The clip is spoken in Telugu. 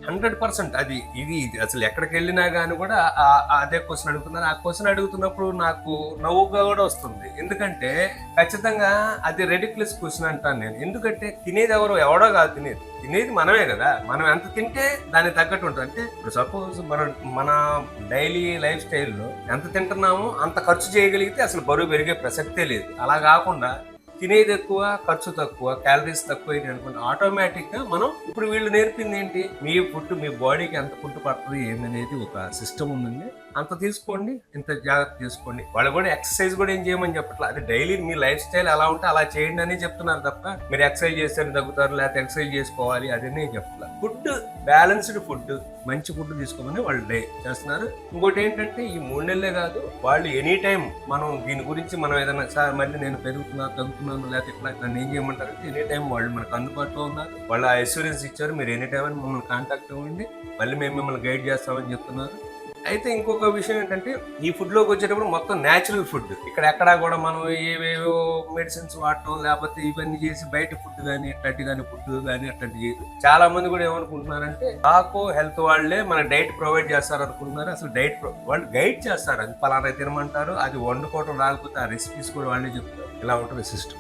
100% అది ఇది అసలు ఎక్కడికి వెళ్ళినా కానీ కూడా అదే క్వశ్చన్ అడుగుతున్నారు. ఆ క్వశ్చన్ అడుగుతున్నప్పుడు నాకు నవ్వుగా కూడా వస్తుంది. ఎందుకంటే ఖచ్చితంగా అది రెడిక్యులస్ క్వశ్చన్ అంటాను నేను. ఎందుకంటే తినేది ఎవడో కాదు తినేది మనమే కదా. మనం ఎంత తింటే దానికి తగ్గట్టు ఉంటుంది. అంటే ఇప్పుడు సపోజ్ మన డైలీ లైఫ్ స్టైల్లో ఎంత తింటున్నామో అంత ఖర్చు చేయగలిగితే అసలు బరువు పెరిగే ప్రసక్తే లేదు. అలా కాకుండా తినేది ఎక్కువ, ఖర్చు తక్కువ, క్యాలరీస్ తక్కువ అనుకుంటే ఆటోమేటిక్ గా మనం ఇప్పుడు వీళ్ళు నేర్పింది ఏంటి, మీ ఫుడ్ మీ బాడీకి ఎంత ఫుడ్ పడుతుంది ఏమనేది ఒక సిస్టమ్ ఉంది. అంత తీసుకోండి, ఇంత జాగ్రత్త తీసుకోండి. వాళ్ళు కూడా ఎక్సర్సైజ్ కూడా ఏం చేయమని చెప్పట్లేదు. అది డైలీ మీ లైఫ్ స్టైల్ ఎలా ఉంటే అలా చేయండి అని చెప్తున్నారు తప్ప మీరు ఎక్సర్సైజ్ చేస్తే తగ్గుతారు లేకపోతే ఎక్సర్సైజ్ చేసుకోవాలి అదనే చెప్పట్లేదు. ఫుడ్ బ్యాలెన్స్డ్ ఫుడ్, మంచి ఫుడ్ తీసుకోమని వాళ్ళు డే చేస్తున్నారు. ఇంకోటి ఏంటంటే ఈ 3 నెలలే కాదు, వాళ్ళు ఎనీ టైం మనం దీని గురించి మనం ఏదైనా సార్ మళ్ళీ నేను తగ్గుతున్నాను లేకపోతే ఇట్లా నన్ను ఏం చేయమంటారంటే ఎనీ టైం వాళ్ళు మనకు అందుబాటులో ఉన్నారు. వాళ్ళు ఆ అష్యూరెన్స్ ఇచ్చారు, మీరు ఎనీ టైం అని మమ్మల్ని కాంటాక్ట్ అవ్వండి, మళ్ళీ మేము మిమ్మల్ని గైడ్ చేస్తామని చెప్తున్నారు. అయితే ఇంకొక విషయం ఏంటంటే ఈ ఫుడ్ లోకి వచ్చేటప్పుడు మొత్తం న్యాచురల్ ఫుడ్. ఇక్కడ ఎక్కడా కూడా మనం ఏవేవో మెడిసిన్స్ వాడటం లేకపోతే ఇవన్నీ చేసి బయట ఫుడ్ కానీ అట్లాంటి కానీ ఫుడ్ కానీ అట్లాంటి చేయదు. చాలా మంది కూడా ఏమనుకుంటున్నారంటే ఆకో హెల్త్ వాళ్ళే మన డైట్ ప్రొవైడ్ చేస్తారు అనుకుంటున్నారు. అసలు డైట్ వాళ్ళు గైడ్ చేస్తారు, అది పలానా తినమంటారు, అది వండుకోవడం రాకపోతే ఆ రెసిపీస్ కూడా వాళ్ళే చెప్తారు. ఇలా ఉంటుంది సిస్టమ్.